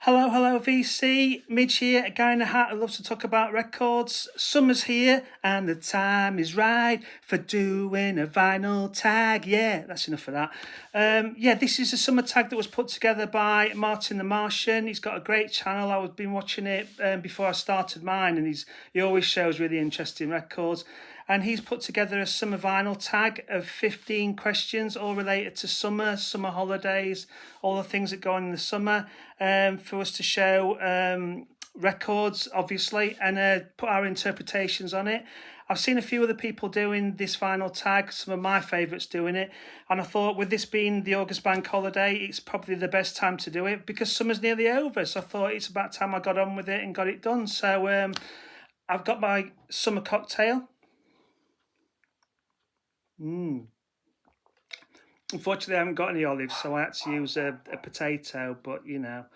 Hello, hello, VC. Midge here, a guy in a hat who loves to talk about records. Summer's here, and the time is right for doing a vinyl tag. Yeah, that's enough of that. This is a summer tag that was put together by Martin the Martian. He's got a great channel. I've been watching it before I started mine, and he always shows really interesting records. And he's put together a summer vinyl tag of 15 questions, all related to summer holidays, all the things that go on in the summer, for us to show records, obviously, and put our interpretations on it. I've seen a few other people doing this vinyl tag, some of my favourites doing it, and I thought with this being the August bank holiday, it's probably the best time to do it because summer's nearly over, so I thought it's about time I got on with it and got it done. So I've got my summer cocktail. Unfortunately, I haven't got any olives, so I had to use a potato. But you know,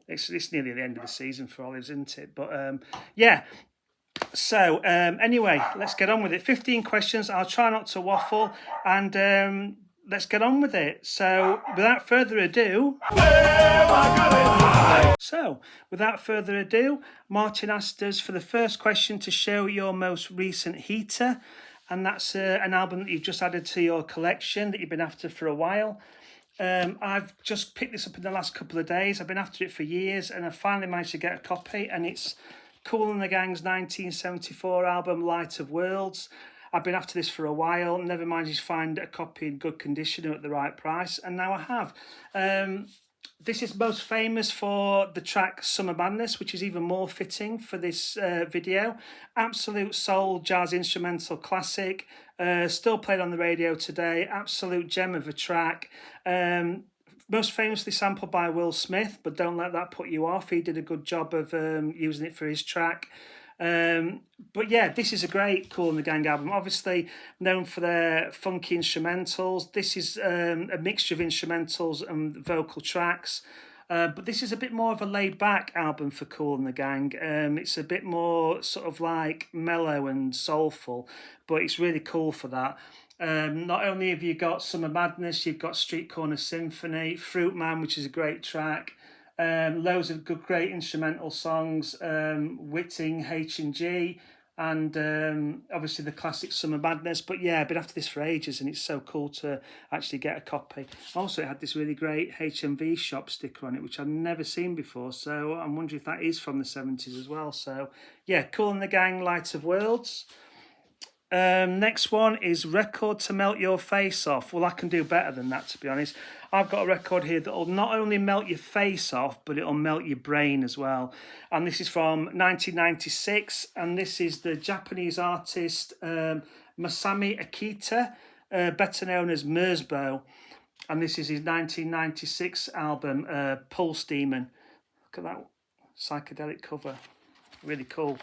it's nearly the end of the season for olives, isn't it? But yeah. So anyway, let's get on with it. 15 questions. I'll try not to waffle, and let's get on with it. So without further ado, Martin asked us for the first question to show your most recent heater. And that's an album that you've just added to your collection that you've been after for a while. I've just picked this up in the last couple of days. I've been after it for years, and I finally managed to get a copy. And it's Kool and the Gang's 1974 album, Light of Worlds. I've been after this for a while. Never managed to find a copy in good condition or at the right price, and now I have. This is most famous for the track Summer Madness, which is even more fitting for this video. Absolute soul jazz instrumental classic, still played on the radio today, absolute gem of a track. Most famously sampled by Will Smith, but don't let that put you off. He did a good job of using it for his track. But yeah, this is a great Kool and the Gang album. Obviously known for their funky instrumentals. This is a mixture of instrumentals and vocal tracks. But this is a bit more of a laid-back album for Kool and the Gang. It's a bit more sort of like mellow and soulful, but it's really cool for that. Not only have you got Summer Madness, you've got Street Corner Symphony, Fruit Man, which is a great track. Loads of good, great instrumental songs, Whiting, H&G, and obviously the classic Summer Madness. But yeah, I've been after this for ages, and it's so cool to actually get a copy. Also, it had this really great HMV shop sticker on it, which I've never seen before, so I'm wondering if that is from the 70s as well. So yeah, Kool and the Gang, Light of Worlds. Next one is Record to Melt Your Face Off. Well, I can do better than that, to be honest. I've got a record here that will not only melt your face off, but it'll melt your brain as well. And this is from 1996, and this is the Japanese artist Masami Akita, better known as Merzbow. And this is his 1996 album, Pulse Demon. Look at that psychedelic cover. Really cool.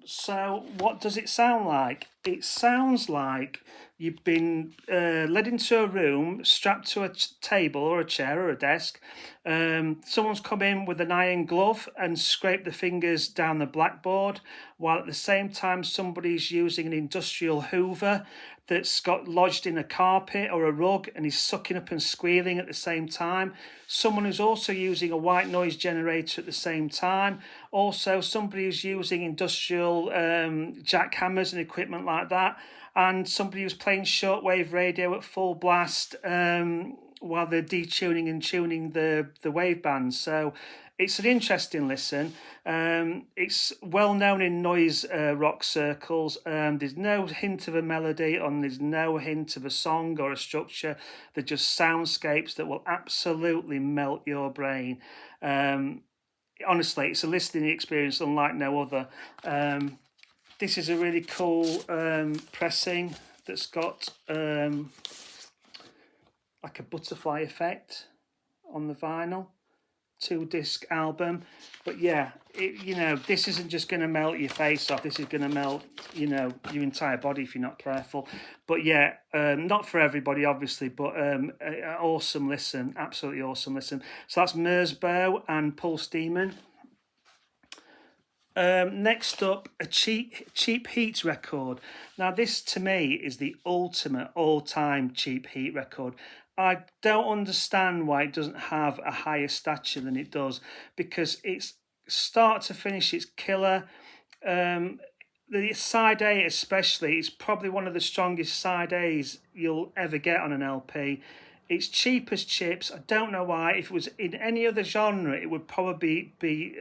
So what does it sound like? It sounds like you've been led into a room, strapped to a table or a chair or a desk. Someone's come in with an iron glove and scraped the fingers down the blackboard, while at the same time somebody's using an industrial hoover that's got lodged in a carpet or a rug and is sucking up and squealing at the same time. Someone who's also using a white noise generator at the same time. Also, somebody who's using industrial jackhammers and equipment like that. And somebody who's playing shortwave radio at full blast while they're detuning and tuning the wave bands. So it's an interesting listen. It's well known in noise rock circles. There's no hint of a melody, and there's no hint of a song or a structure. They're just soundscapes that will absolutely melt your brain. Honestly, it's a listening experience unlike no other. This is a really cool pressing that's got like a butterfly effect on the vinyl. 2-disc album. But yeah, this isn't just going to melt your face off. This is going to melt, your entire body if you're not careful. But yeah, not for everybody, obviously, but awesome listen. Absolutely awesome listen. So that's Merzbow and Pulse Demon. Next up, a Cheap Heat record. Now, this to me is the ultimate all-time Cheap Heat record. I don't understand why it doesn't have a higher stature than it does, because it's start to finish, it's killer. The side A especially, it's probably one of the strongest side A's you'll ever get on an LP. It's cheap as chips. I don't know why. If it was in any other genre, it would probably be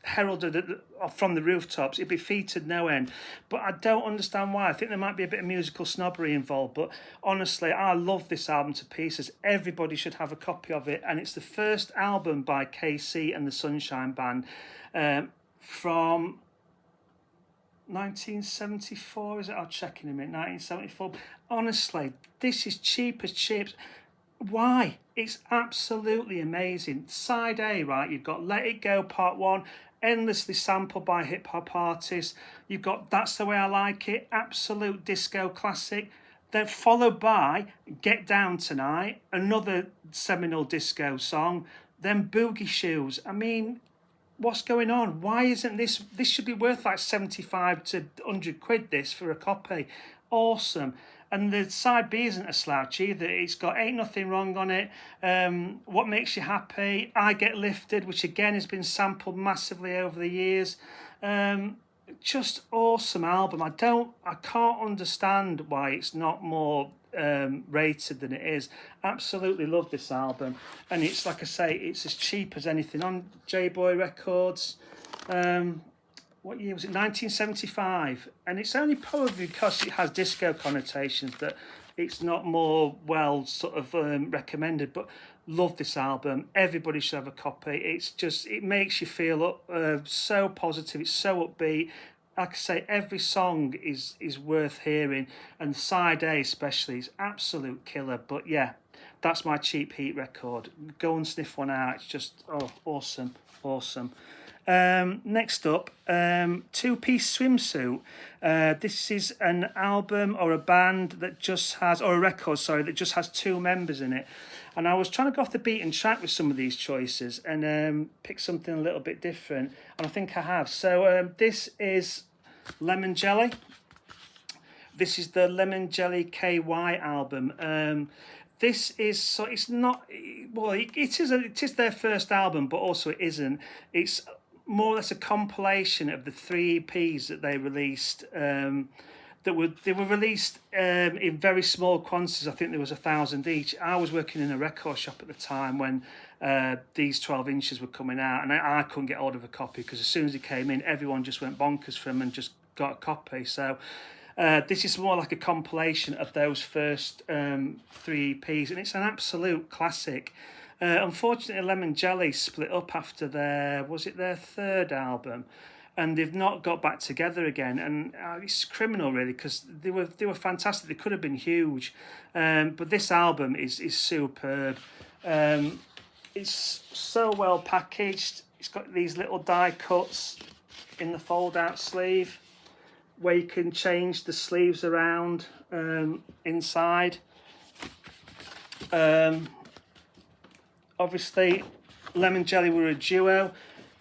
heralded from the rooftops. It'd be featured no end. But I don't understand why. I think there might be a bit of musical snobbery involved. But honestly, I love this album to pieces. Everybody should have a copy of it. And it's the first album by KC and the Sunshine Band from 1974, is it? I'll check in a minute. 1974. Honestly, this is cheap as chips. Why? It's absolutely amazing. Side A, right? You've got Let It Go Part 1, endlessly sampled by hip hop artists. You've got That's the Way I Like It, absolute disco classic. Then followed by Get Down Tonight, another seminal disco song. Then Boogie Shoes. I mean, what's going on? Why isn't this should be worth like 75 to 100 quid this for a copy? Awesome. And the side B isn't a slouch either. It's got Ain't Nothing Wrong on it. What Makes You Happy, I Get Lifted, which again has been sampled massively over the years. Just awesome album. I can't understand why it's not more rated than it is. Absolutely love this album, and it's like I say, it's as cheap as anything on J-Boy Records. What year was it? 1975, and it's only probably because it has disco connotations that it's not more well sort of recommended. But love this album. Everybody should have a copy. It's just, it makes you feel so positive. It's so upbeat. Like I say, every song is worth hearing, and side A especially is absolute killer. But yeah, that's my Cheap Heat record. Go and sniff one out. It's just awesome. Next up, Two-Piece Swimsuit. This is an album or a band that just has, or a record, sorry, that just has two members in it. And I was trying to go off the beaten track with some of these choices and pick something a little bit different. And I think I have. So this is Lemon Jelly. This is the Lemon Jelly KY album. This is, so it's not, well, it is their first album, but also it isn't. It's more or less a compilation of the 3 EPs that they released. They were released in very small quantities. I think there was 1,000 each. I was working in a record shop at the time when these 12 inches were coming out, and I couldn't get hold of a copy because as soon as it came in, everyone just went bonkers for them and just got a copy. So this is more like a compilation of those first 3 EPs, and it's an absolute classic. Unfortunately, Lemon Jelly split up after their 3rd album, and they've not got back together again. And it's criminal, really, because they were fantastic. They could have been huge, but this album is superb. It's so well packaged. It's got these little die cuts in the fold-out sleeve, where you can change the sleeves around inside. Obviously, Lemon Jelly were a duo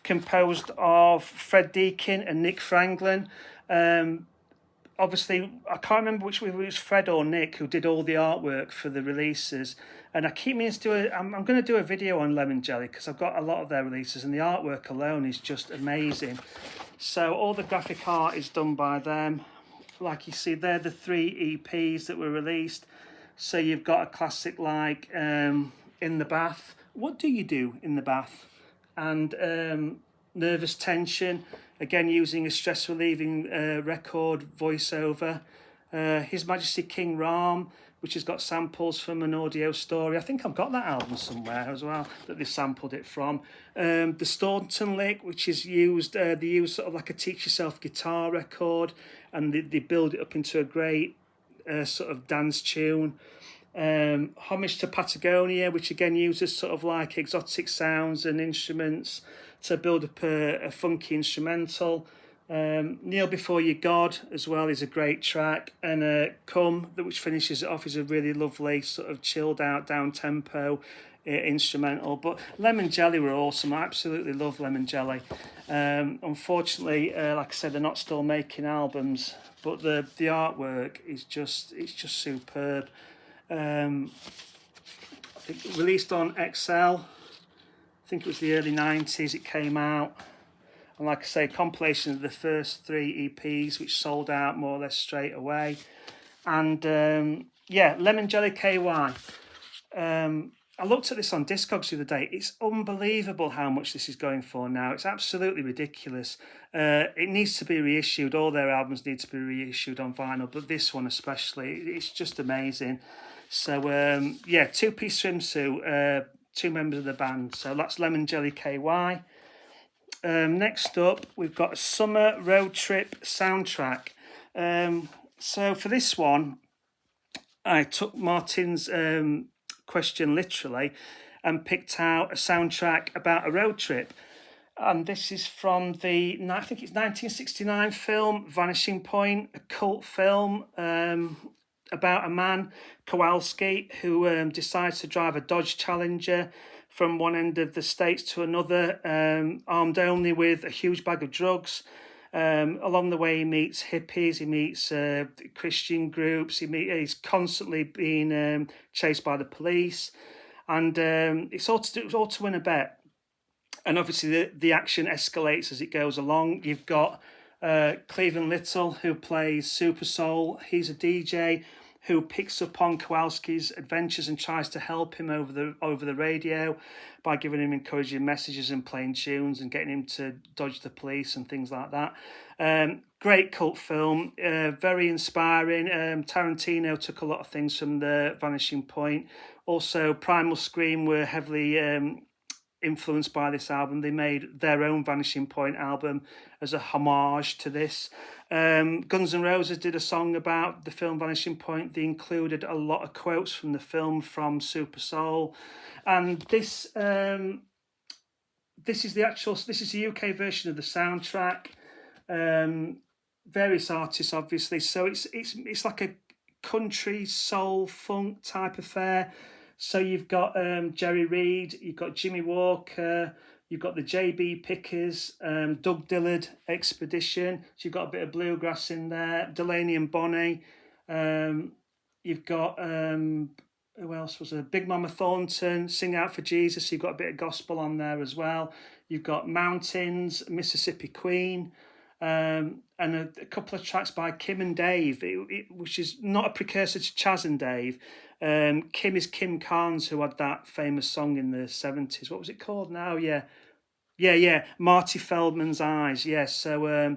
composed of Fred Deakin and Nick Franklin. Obviously, I can't remember which it was Fred or Nick who did all the artwork for the releases. And I keep meaning to do I'm going to do a video on Lemon Jelly because I've got a lot of their releases, and the artwork alone is just amazing. So all the graphic art is done by them. Like you see, they're the 3 EPs that were released. So you've got a classic like In the Bath. What do you do in the bath? And Nervous Tension, again using a stress relieving record voiceover. His Majesty King Ram, which has got samples from an audio story. I think I've got that album somewhere as well that they sampled it from. The Staunton Lick, which is used, they use sort of like a teach yourself guitar record, and they build it up into a great sort of dance tune. Homage to Patagonia, which again uses sort of like exotic sounds and instruments to build up a funky instrumental. Kneel Before Your God as well is a great track, and Come, which finishes it off, is a really lovely sort of chilled out down tempo instrumental. But Lemon Jelly were awesome. I absolutely love Lemon Jelly. Unfortunately, like I said, they're not still making albums, but the artwork is just superb. think released on XL. I think it was the early 90s it came out. And like I say, compilation of the first 3 EPs, which sold out more or less straight away. And yeah, Lemon Jelly KY. I looked at this on Discogs the other day. It's unbelievable how much this is going for now. It's absolutely ridiculous. It needs to be reissued. All their albums need to be reissued on vinyl, but this one especially, it's just amazing. So yeah, 2-piece swimsuit, 2 members of the band. So that's Lemon Jelly KY. Next up, we've got a Summer Road Trip soundtrack. So for this one, I took Martin's question literally and picked out a soundtrack about a road trip. And this is from the, I think it's 1969 film Vanishing Point, a cult film about a man, Kowalski, who decides to drive a Dodge Challenger from one end of the States to another, armed only with a huge bag of drugs. Along the way, he meets hippies, he meets Christian groups, he's constantly being chased by the police, and it's all to win a bet. And obviously, the action escalates as it goes along. You've got Cleveland Little, who plays Super Soul. He's a DJ who picks up on Kowalski's adventures and tries to help him over the radio by giving him encouraging messages and playing tunes and getting him to dodge the police and things like that. Great cult film, very inspiring. Tarantino took a lot of things from the Vanishing Point. Also, Primal Scream were heavily influenced by this album. They made their own Vanishing Point album as a homage to this. Guns N' Roses did a song about the film Vanishing Point. They included a lot of quotes from the film from Super Soul, and this is the UK version of the soundtrack. Various artists, obviously. So it's like a country soul funk type affair. So you've got Jerry Reed, you've got Jimmy Walker, you've got the JB Pickers, Doug Dillard Expedition. So you've got a bit of bluegrass in there. Delaney and Bonnie. You've got who else was there? Big Mama Thornton, Sing Out for Jesus. So you've got a bit of gospel on there as well. You've got Mountains, Mississippi Queen. And a couple of tracks by Kim and Dave, which is not a precursor to Chaz and Dave. Kim is Kim Carnes, who had that famous song in the 70s. What was it called now? Yeah. Marty Feldman's Eyes. Yes. So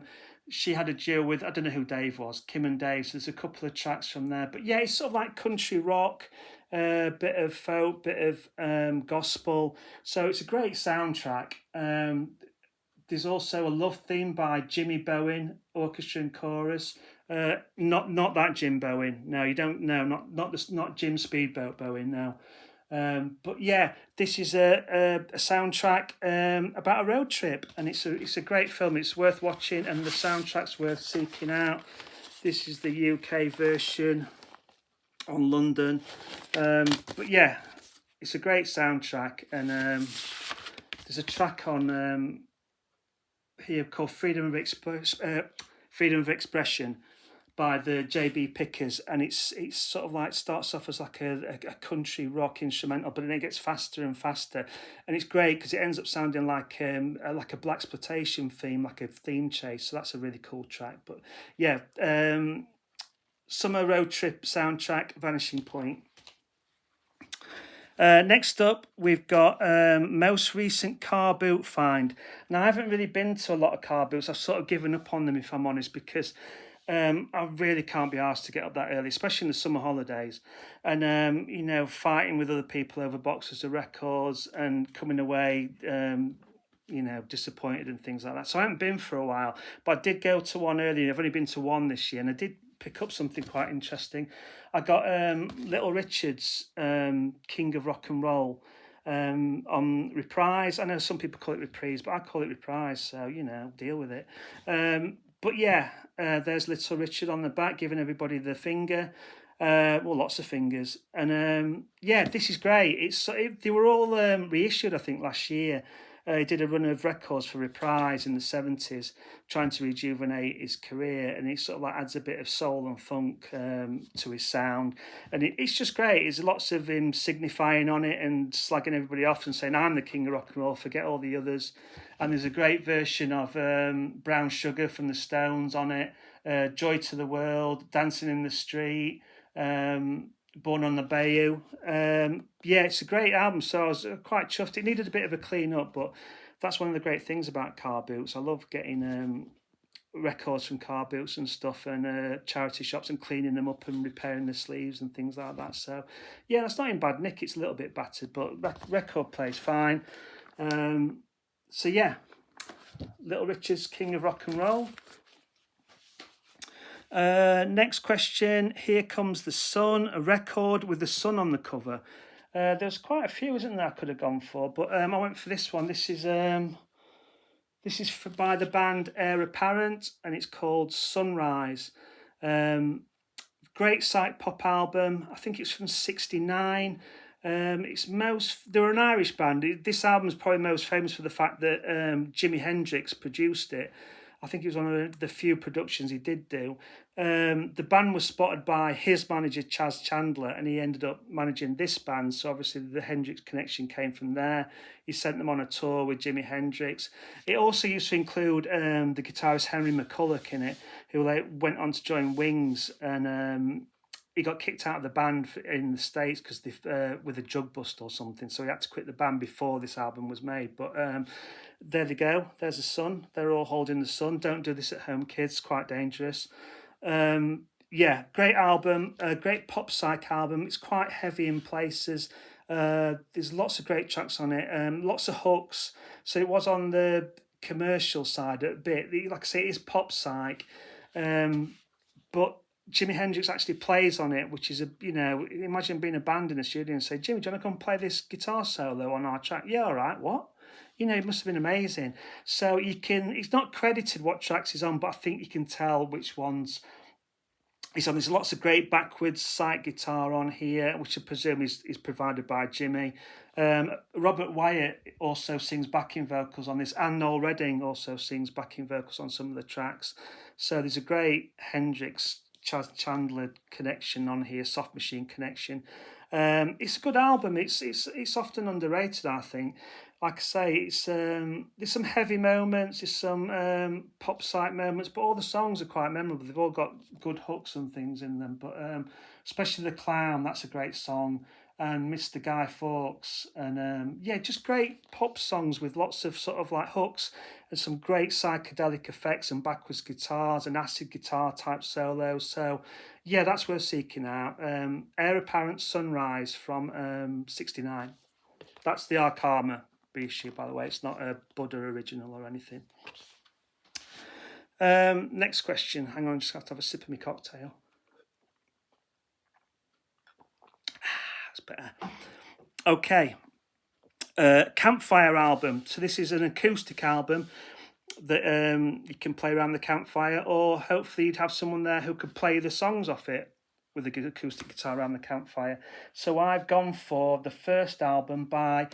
she had a duo with, I don't know who Dave was, Kim and Dave. So there's a couple of tracks from there. But yeah, it's sort of like country rock, bit of folk, bit of gospel. So it's a great soundtrack. There's also a love theme by Jimmy Bowen, orchestra and chorus. Not that Jim Bowen. No, you don't know. Not Jim Speedboat Bowen. No. But yeah, this is a soundtrack about a road trip, and it's a great film. It's worth watching, and the soundtrack's worth seeking out. This is the UK version on London. But yeah, it's a great soundtrack, and there's a track on here called Freedom of Expression by the JB Pickers, and it's sort of like starts off as like a country rock instrumental, but then it gets faster and faster, and it's great because it ends up sounding like a blaxploitation theme, like a theme chase. So that's a really cool track. But yeah, Summer Road Trip soundtrack, Vanishing Point. Next up, we've got most recent car boot find. Now, I haven't really been to a lot of car boots. I've sort of given up on them, if I'm honest, because I really can't be asked to get up that early, especially in the summer holidays. And, fighting with other people over boxes of records and coming away, disappointed and things like that. So I haven't been for a while, but I did go to one earlier. I've only been to one this year, and I did pick up something quite interesting. I got Little Richard's King of Rock and Roll on Reprise. I know some people call it Reprise, but I call it Reprise, so, deal with it. But yeah, there's Little Richard on the back giving everybody the finger. Lots of fingers. And this is great. They were all reissued, I think, last year. he did a run of records for Reprise in the 70s, trying to rejuvenate his career, and he sort of like adds a bit of soul and funk to his sound, and it's just great. There's lots of him signifying on it and slagging everybody off and saying, "I'm the king of rock and roll, forget all the others." And there's a great version of Brown Sugar from the Stones on it, Joy to the World, Dancing in the Street, Born on the Bayou. Yeah, it's a great album, so I was quite chuffed. It needed a bit of a clean up, but that's one of the great things about Car Boots. I love getting records from Car Boots and stuff, and charity shops, and cleaning them up and repairing the sleeves and things like that. So yeah, that's not in bad nick. It's a little bit battered, but record plays fine. So yeah, Little Richard's King of Rock and Roll. Next question. Here Comes the Sun, a record with the sun on the cover. There's quite a few, isn't there, I could have gone for, but I went for this one. This is by the band Heir Apparent, and it's called Sunrise. Great psych pop album. I think it's from '69. They're an Irish band. This album's probably most famous for the fact that Jimi Hendrix produced it. I think it was one of the few productions he did do. The band was spotted by his manager, Chaz Chandler, and he ended up managing this band. So obviously the Hendrix connection came from there. He sent them on a tour with Jimi Hendrix. It also used to include the guitarist Henry McCulloch in it, who went on to join Wings, and he got kicked out of the band in the States because with a drug bust or something. So he had to quit the band before this album was made. But there they go. There's the sun. They're all holding the sun. Don't do this at home, kids. Quite dangerous. Yeah, great album. Great pop psych album. It's quite heavy in places. There's lots of great tracks on it. Lots of hooks. So it was on the commercial side a bit. Like I say, it is pop psych. But Jimi Hendrix actually plays on it, which is imagine being a band in a studio and say, "Jimmy, do you want to come play this guitar solo on our track?" "Yeah, all right." "What?" It must have been amazing. So it's not credited what tracks he's on, but I think you can tell which ones he's on. There's lots of great backwards psych guitar on here, which I presume is provided by Jimmy. Robert Wyatt also sings backing vocals on this, and Noel Redding also sings backing vocals on some of the tracks. So there's a great Hendrix Chaz Chandler connection on here, Soft Machine connection. It's a good album. It's often underrated, I think. Like I say, there's some heavy moments, there's some pop psych moments, but all the songs are quite memorable. They've all got good hooks and things in them. But especially The Clown, that's a great song, and Mr. Guy Fawkes, and just great pop songs with lots of sort of like hooks and some great psychedelic effects and backwards guitars and acid guitar type solos. So yeah, that's worth seeking out. Heir Apparent, Sunrise from '69. That's the Arkarma reissue, by the way. It's not a Buddha original or anything. Next question. Hang on, just have to have a sip of my cocktail. That's better. Okay. Campfire album. So this is an acoustic album that you can play around the campfire, or hopefully you'd have someone there who could play the songs off it with a good acoustic guitar around the campfire. So I've gone for the first album by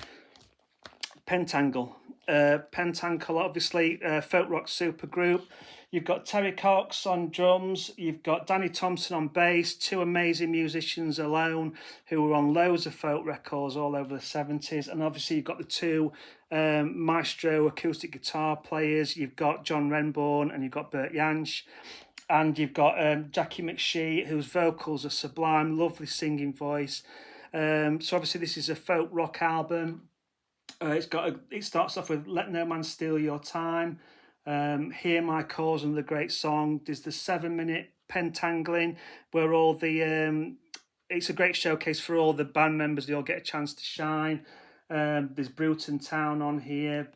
Pentangle. Pentangle, obviously, folk rock supergroup. You've got Terry Cox on drums. You've got Danny Thompson on bass. Two amazing musicians alone who were on loads of folk records all over the 70s. And obviously, you've got the two maestro acoustic guitar players. You've got John Renbourn and you've got Bert Jansch. And you've got Jackie McShee, whose vocals are sublime, lovely singing voice. So obviously, this is a folk rock album. It starts off with "Let No Man Steal Your Time," "Hear My Cause," and the great song. There's the 7-minute pentangling where all the it's a great showcase for all the band members. They all get a chance to shine. There's Bruton Town on here.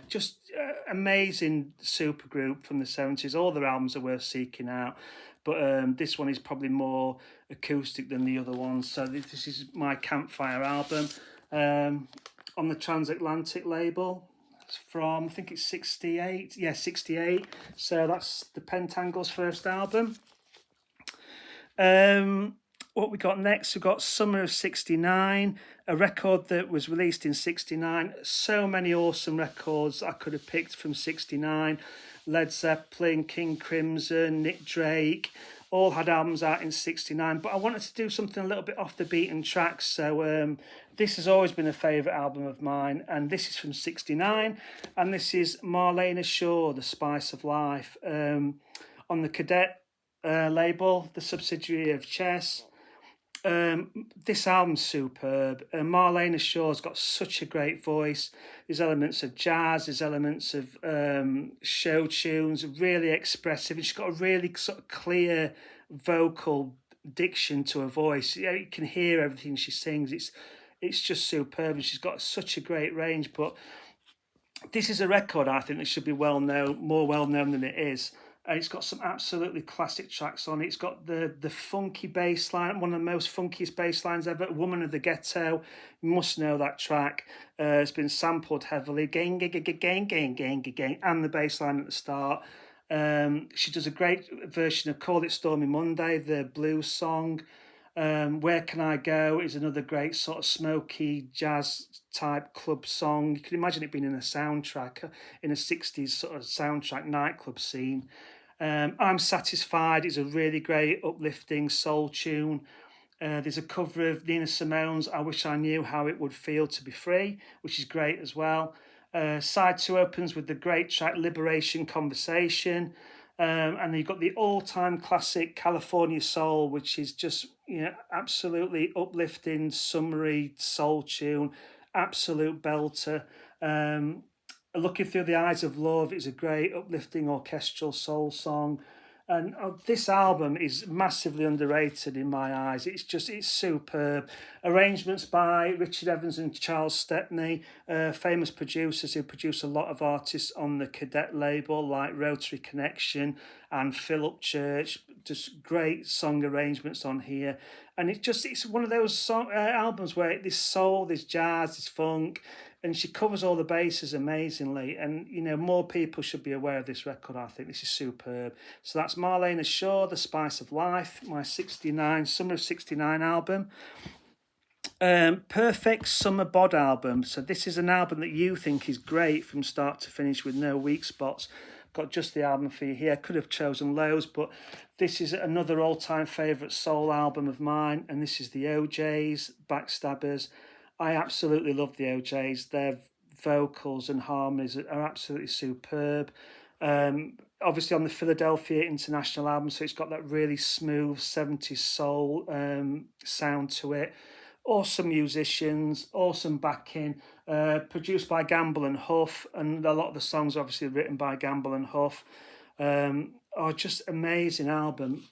Just amazing supergroup from the 70s. All their albums are worth seeking out, but this one is probably more acoustic than the other ones. So this is my Campfire album. On the Transatlantic label. It's from, I think it's 68. Yeah, 68. So that's the Pentangle's first album. What we got next, we've got Summer of 69, a record that was released in 69. So many awesome records I could have picked from 69. Led Zeppelin, King Crimson, Nick Drake, all had albums out in 69. But I wanted to do something a little bit off the beaten tracks. So this has always been a favourite album of mine. And this is from 69. And this is Marlena Shaw, The Spice of Life, on the Cadet label, the subsidiary of Chess. This album's superb. Marlena Shaw's got such a great voice. There's elements of jazz, there's elements of show tunes, really expressive. And she's got a really sort of clear vocal diction to her voice. You can hear everything she sings. It's just superb, and she's got such a great range. But this is a record I think that should be more well known than it is. It's got some absolutely classic tracks on it. It's got the funky bass line, one of the most funkiest bass lines ever, Woman of the Ghetto. You must know that track. It's been sampled heavily, gang, gang, gang, gang, gang, gang, gang, and the bass line at the start. She does a great version of Call It Stormy Monday, the blues song. Where Can I Go is another great sort of smoky jazz type club song. You can imagine it being in a soundtrack, in a 60s sort of soundtrack nightclub scene. I'm Satisfied is a really great uplifting soul tune. There's a cover of Nina Simone's I Wish I Knew How It Would Feel to Be Free, which is great as well. Side 2 opens with the great track Liberation Conversation. And then you've got the all-time classic California Soul, which is just, absolutely uplifting, summery soul tune, absolute belter. Looking Through the Eyes of Love is a great uplifting orchestral soul song. And this album is massively underrated in my eyes. It's superb. Arrangements by Richard Evans and Charles Stepney, famous producers who produce a lot of artists on the Cadet label, like Rotary Connection and Philip Church. Just great song arrangements on here. And it's one of those albums where there's soul, there's jazz, there's funk, and she covers all the bases amazingly. And, more people should be aware of this record, I think. This is superb. So that's Marlena Shaw, The Spice of Life, my Summer of 69 album. Perfect Summer Bod album. So this is an album that you think is great from start to finish with no weak spots. Got just the album for you here. Could have chosen loads, but this is another all-time favourite soul album of mine, and this is the OJs, Backstabbers. I absolutely love the OJs. Their vocals and harmonies are absolutely superb. Obviously on the Philadelphia International album, so it's got that really smooth 70s soul sound to it. Awesome musicians, awesome backing, produced by Gamble and Huff, and a lot of the songs obviously written by Gamble and Huff. Just amazing album.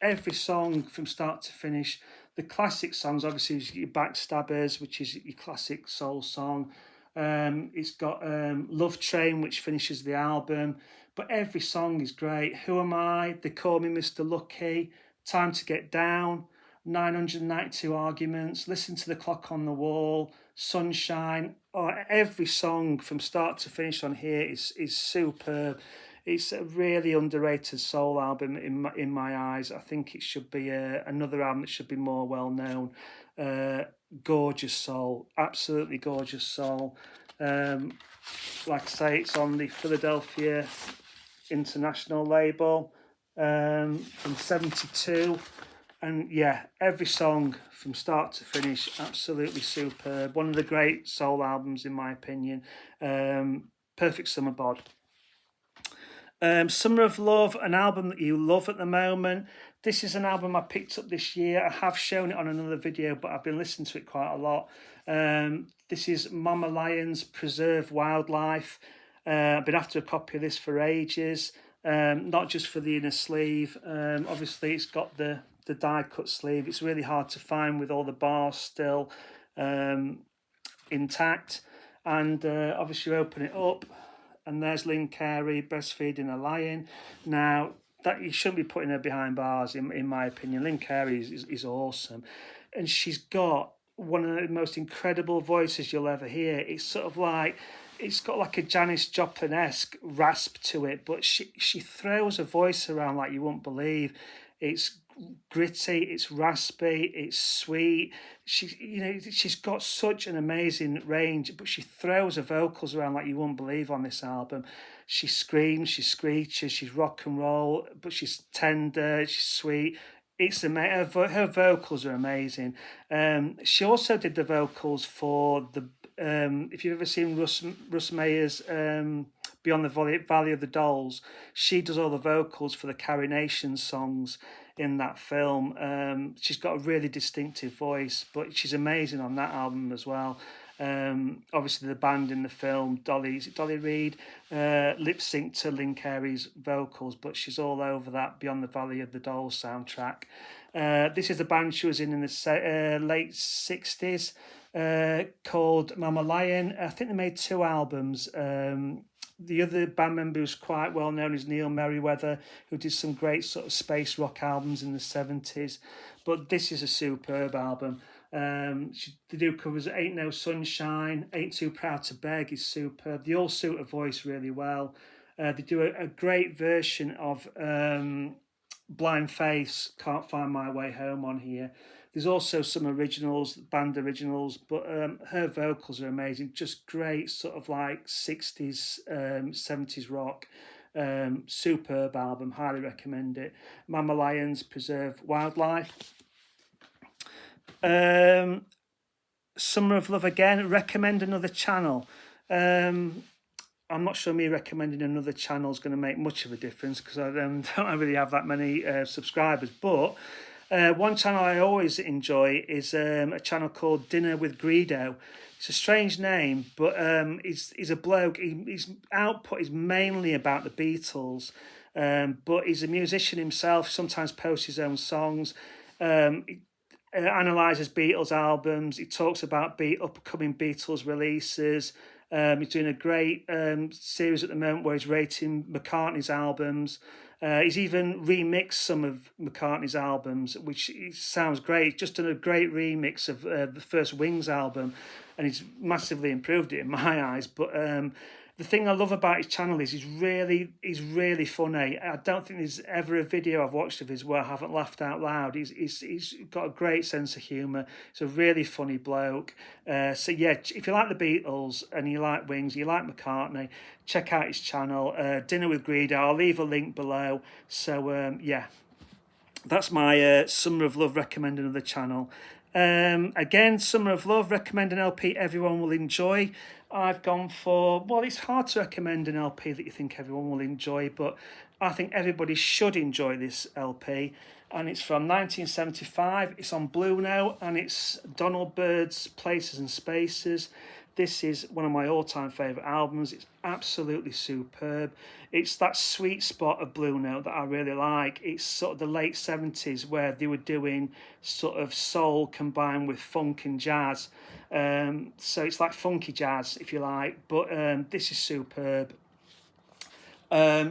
Every song from start to finish. The classic songs, obviously, is your Backstabbers, which is your classic soul song. It's got Love Train, which finishes the album. But every song is great. Who Am I? They Call Me Mr. Lucky. Time to Get Down. 992 Arguments. Listen to the Clock on the Wall. Sunshine. Every song from start to finish on here is superb. It's a really underrated soul album in my eyes. I think it should be another album that should be more well known. Gorgeous soul, absolutely gorgeous soul. Like I say, it's on the Philadelphia International label from 72. And yeah, every song from start to finish, absolutely superb. One of the great soul albums in my opinion. Perfect Summer Bod. Summer of Love, an album that you love at the moment. This is an album I picked up this year. I have shown it on another video, but I've been listening to it quite a lot. This is Mama Lion's Preserve Wildlife. I've been after a copy of this for ages, not just for the inner sleeve. Obviously, it's got the die-cut sleeve. It's really hard to find with all the bars still intact. And obviously, you open it up, and there's Lynn Carey breastfeeding a lion. Now, that you shouldn't be putting her behind bars, in my opinion. Lynn Carey is awesome. And she's got one of the most incredible voices you'll ever hear. It's sort of like, it's got like a Janis Joplin-esque rasp to it, but she throws her voice around like you wouldn't believe. It's gritty, it's raspy, it's sweet. She's got such an amazing range, but she throws her vocals around like you wouldn't believe on this album. She screams, she screeches, she's rock and roll, but she's tender, she's sweet. It's amazing. Her vocals are amazing. She also did the vocals for the. If you've ever seen Russ Meyer's Beyond the Valley of the Dolls, she does all the vocals for the Carrie Nation songs in that film. She's got a really distinctive voice, but she's amazing on that album as well. Obviously, the band in the film, Dolly Reed, lip synced to Lynn Carey's vocals, but she's all over that Beyond the Valley of the Dolls soundtrack. This is the band she was in the late 60s, called Mama Lion. I think they made 2 albums. The other band member who's quite well known is Neil Merriweather, who did some great sort of space rock albums in the 70s. But this is a superb album. They do covers Ain't No Sunshine, Ain't Too Proud to Beg is superb. They all suit her voice really well. They do a great version of Blind Faith's Can't Find My Way Home on here. There's also some originals, band originals, but her vocals are amazing. Just great sort of like 60s, 70s rock. Superb album, highly recommend it. Mama Lions, Preserve Wildlife. Summer of Love again, recommend another channel. I'm not sure me recommending another channel is going to make much of a difference because I don't really have that many subscribers. But one channel I always enjoy is a channel called Dinner with Greedo. It's a strange name, but he's a bloke. His output is mainly about the Beatles, but he's a musician himself, sometimes posts his own songs. He analyses Beatles albums. He talks about upcoming Beatles releases. He's doing a great series at the moment where he's rating McCartney's albums. He's even remixed some of McCartney's albums, which sounds great. He's just done a great remix of the first Wings album, and he's massively improved it in my eyes. But the thing I love about his channel is he's really funny. I don't think there's ever a video I've watched of his where I haven't laughed out loud. He's got a great sense of humour. He's a really funny bloke. So yeah, if you like the Beatles and you like Wings, you like McCartney, check out his channel, Dinner with Greedo. I'll leave a link below. So yeah, that's my Summer of Love, recommend another channel. Again, Summer of Love, recommend an LP everyone will enjoy. I've gone for, well, it's hard to recommend an LP that you think everyone will enjoy, but I think everybody should enjoy this LP. And it's from 1975. It's on Blue Note, and it's Donald Byrd's Places and Spaces. This is one of my all-time favourite albums. It's absolutely superb. It's that sweet spot of Blue Note that I really like. It's sort of the late 70s where they were doing sort of soul combined with funk and jazz. So it's like funky jazz, if you like, but this is superb.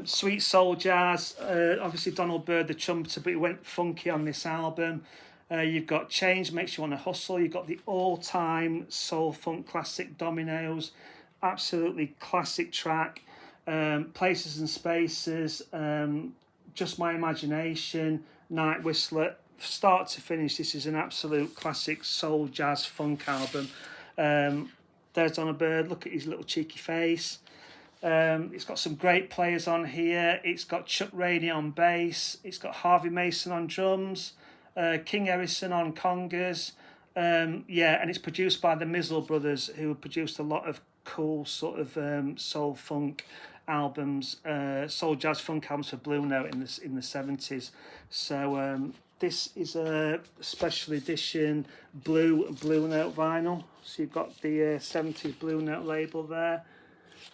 Sweet soul jazz, obviously Donald Byrd, the trumpeter, but he went funky on this album. You've got Change Makes You Want to Hustle. You've got the all-time soul funk classic Dominoes, absolutely classic track. Places and Spaces, Just My Imagination, Night Whistler. Start to finish, this is an absolute classic soul jazz funk album. There's Donald Byrd. Look at his little cheeky face. It's got some great players on here. It's got Chuck Rainey on bass. It's got Harvey Mason on drums. King Harrison on congas. Yeah, and it's produced by the Mizzle brothers, who produced a lot of cool sort of soul funk albums, soul jazz funk albums for Blue Note in the 70s. So this is a special edition Blue Note vinyl. So you've got the 70s Blue Note label there.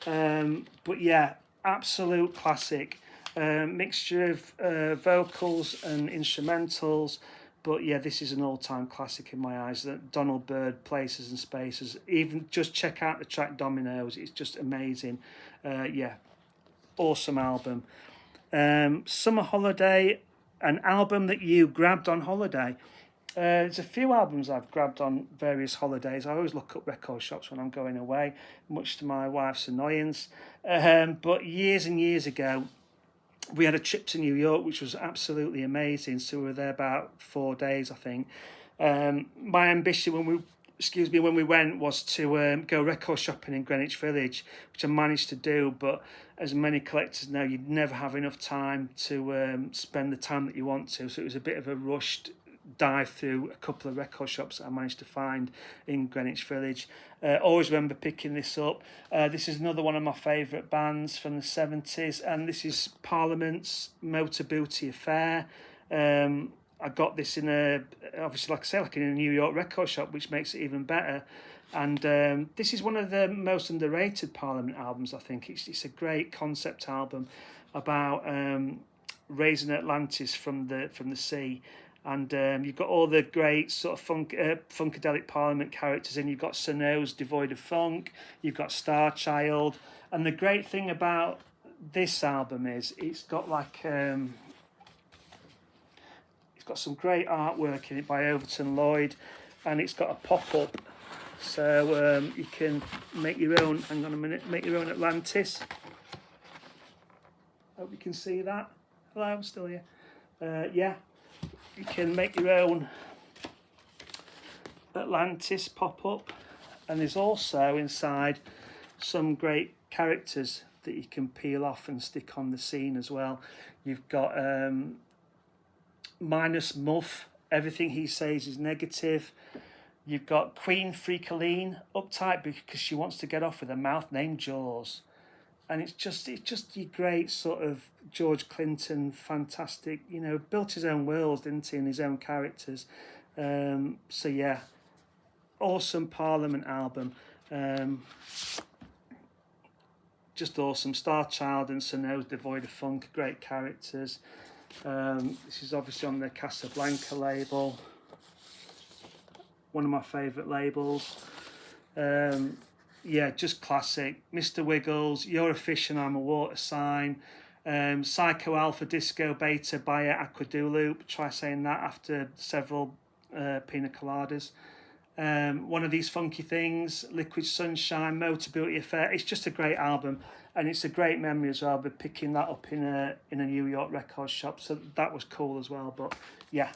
But yeah, absolute classic. Mixture of vocals and instrumentals, but yeah, this is an all-time classic in my eyes. That Donald Byrd, Places and Spaces. Even just check out the track Dominoes; it's just amazing. Yeah, awesome album. Summer Holiday, an album that you grabbed on holiday. There's a few albums I've grabbed on various holidays. I always look up record shops when I'm going away, much to my wife's annoyance. But years and years ago, we had a trip to New York, which was absolutely amazing. So we were there about 4 days, I think. My ambition when we went was to go record shopping in Greenwich Village, which I managed to do. But as many collectors know, you'd never have enough time to spend the time that you want to. So it was a bit of a rushed dive through a couple of record shops that I managed to find in Greenwich Village. Always remember picking this up. This is another one of my favourite bands from the 70s, and this is Parliament's Motor Booty Affair. I got this in obviously, like I say, like in a New York record shop, which makes it even better. And this is one of the most underrated Parliament albums, I think. It's a great concept album about raising Atlantis from the sea. And you've got all the great sort of funkadelic Parliament characters in. You've got Sir Nose, devoid of funk. You've got Star Child. And the great thing about this album is it's got like it's got some great artwork in it by Overton Lloyd, and it's got a pop-up, so you can make your own. Hang on a minute, make your own Atlantis. Hope you can see that. Hello, I'm still here. Yeah. You can make your own Atlantis pop-up, and there's also inside some great characters that you can peel off and stick on the scene as well. You've got Minus Muff, everything he says is negative. You've got Queen Freakaline, uptight because she wants to get off with a mouth named Jaws. And it's just your great sort of George Clinton, fantastic, built his own world, didn't he, and his own characters. So yeah, awesome Parliament album. Just awesome. Star Child and Sir Nose, devoid of funk, great characters. This is obviously on the Casablanca label, one of my favourite labels. Yeah, just classic. Mr. Wiggles, You're a Fish and I'm a Water Sign. Psycho Alpha Disco Beta by Aquadulup. Try saying that after several pina coladas. One of These Funky Things, Liquid Sunshine, Motor Booty Affair. It's just a great album, and it's a great memory as well. But picking that up in a New York record shop, so that was cool as well. But yeah,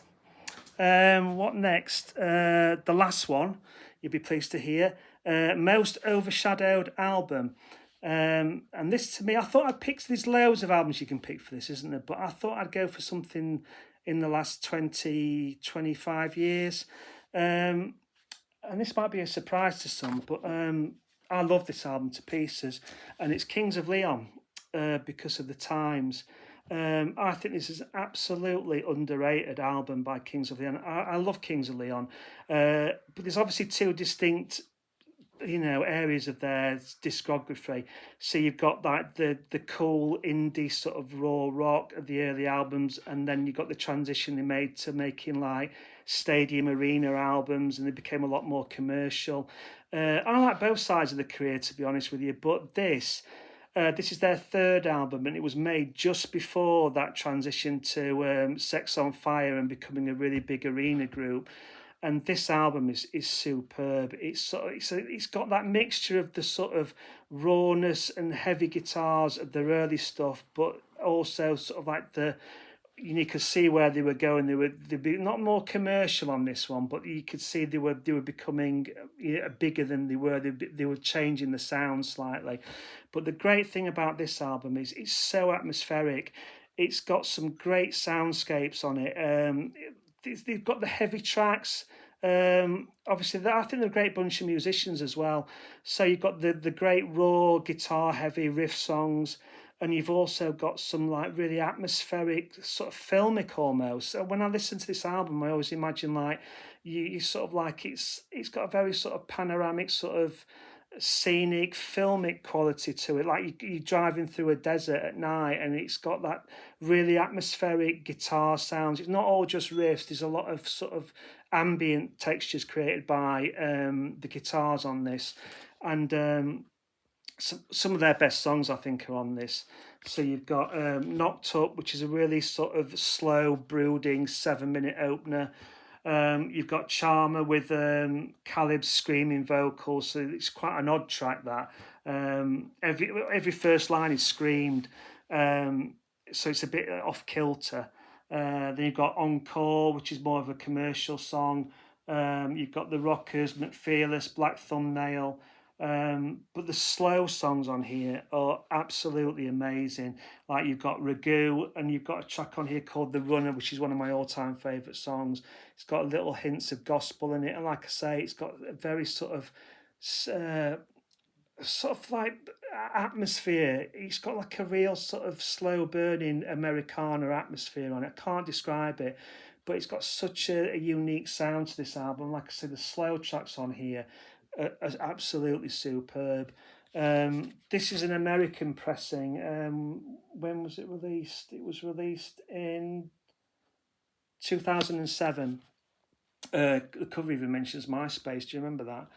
what next? The last one, you'll be pleased to hear. Most overshadowed album. And this, to me, I thought I'd pick, there's loads of albums you can pick for this, isn't there? But I thought I'd go for something in the last 20, 25 years. And this might be a surprise to some, but I love this album to pieces. And it's Kings of Leon, because of the times. I think this is an absolutely underrated album by Kings of Leon. I love Kings of Leon. But there's obviously two distinct areas of their discography. So you've got like the cool indie sort of raw rock of the early albums, and then you've got the transition they made to making like stadium arena albums, and they became a lot more commercial. I like both sides of the career, to be honest with you, but this is their third album, and it was made just before that transition to Sex on Fire and becoming a really big arena group. And this album is superb. It's got that mixture of the sort of rawness and heavy guitars of their early stuff, but also sort of like you could see where they were going. They'd be not more commercial on this one, but you could see they were becoming bigger than they were. They were changing the sound slightly. But the great thing about this album is it's so atmospheric. It's got some great soundscapes on it. They've got the heavy tracks. Obviously, I think they're a great bunch of musicians as well. So you've got the great raw guitar heavy riff songs, and you've also got some like really atmospheric, sort of filmic almost. So when I listen to this album, I always imagine like you sort of like it's got a very sort of panoramic, sort of scenic, filmic quality to it. Like you're driving through a desert at night, and it's got that really atmospheric guitar sounds. It's not all just riffs. There's a lot of sort of ambient textures created by the guitars on this, and some of their best songs, I think, are on this. So you've got Knocked Up, which is a really sort of slow, brooding 7-minute opener. You've got Charmer with Caleb's screaming vocals, so it's quite an odd track that. Every first line is screamed. so it's a bit off kilter. Then you've got Encore, which is more of a commercial song. You've got The Rockers, McFearless, Black Thumbnail. But the slow songs on here are absolutely amazing. Like you've got Ragu, and you've got a track on here called The Runner, which is one of my all-time favourite songs. It's got little hints of gospel in it, and like I say, it's got a very uh, sort of like atmosphere. It's got like a real sort of slow burning Americana atmosphere on it. I can't describe it, but it's got such a unique sound to this album. Like I said, the slow tracks on here are absolutely superb. This is an American pressing. When was it released? It was released in 2007. The cover even mentions MySpace. Do you remember that?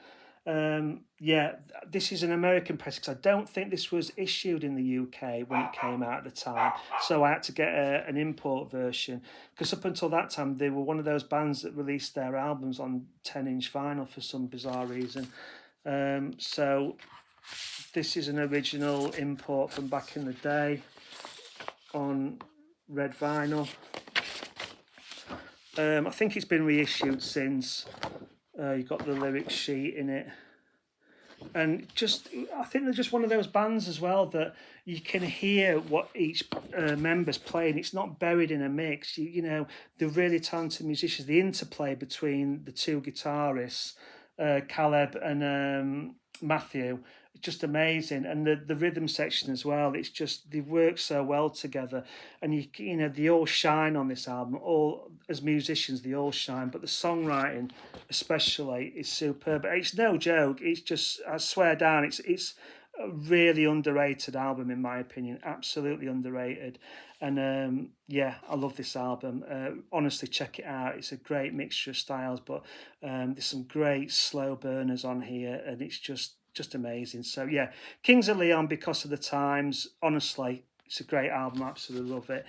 Yeah, this is an American press because I don't think this was issued in the UK when it came out at the time. So I had to get an import version because up until that time they were one of those bands that released their albums on 10-inch vinyl for some bizarre reason. So this is an original import from back in the day on red vinyl. I think it's been reissued since. You've got the lyric sheet in it. And just, I think they're just one of those bands as well that you can hear what each member's playing. It's not buried in a mix. You know, they're really talented musicians. The interplay between the two guitarists, Caleb and Matthew, just amazing. And the rhythm section as well. It's just, they work so well together. And you know, they all shine on this album. All as musicians, they all shine. But the songwriting, especially, is superb. It's no joke. It's just, I swear down, it's a really underrated album in my opinion. Absolutely underrated. And yeah, I love this album. Honestly, check it out. It's a great mixture of styles, but there's some great slow burners on here, and it's just amazing. So yeah, Kings of Leon, Because of the Times. Honestly, it's a great album. Absolutely love it.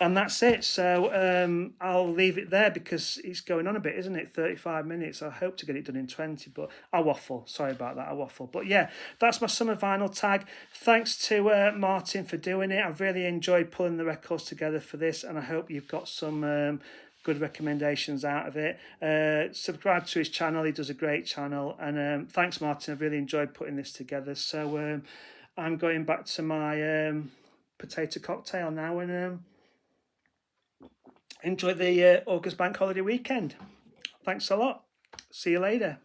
And that's it. So I'll leave it there because it's going on a bit, isn't it? 35 minutes. I hope to get it done in 20, but I waffle. Sorry about that. I waffle. But yeah, that's my summer vinyl tag. Thanks to Martin for doing it. I've really enjoyed pulling the records together for this, and I hope you've got some good recommendations out of it. Subscribe to his channel. He does a great channel. And thanks, Martin. I've really enjoyed putting this together. So I'm going back to my potato cocktail now and enjoy the August bank holiday weekend. Thanks a lot. See you later.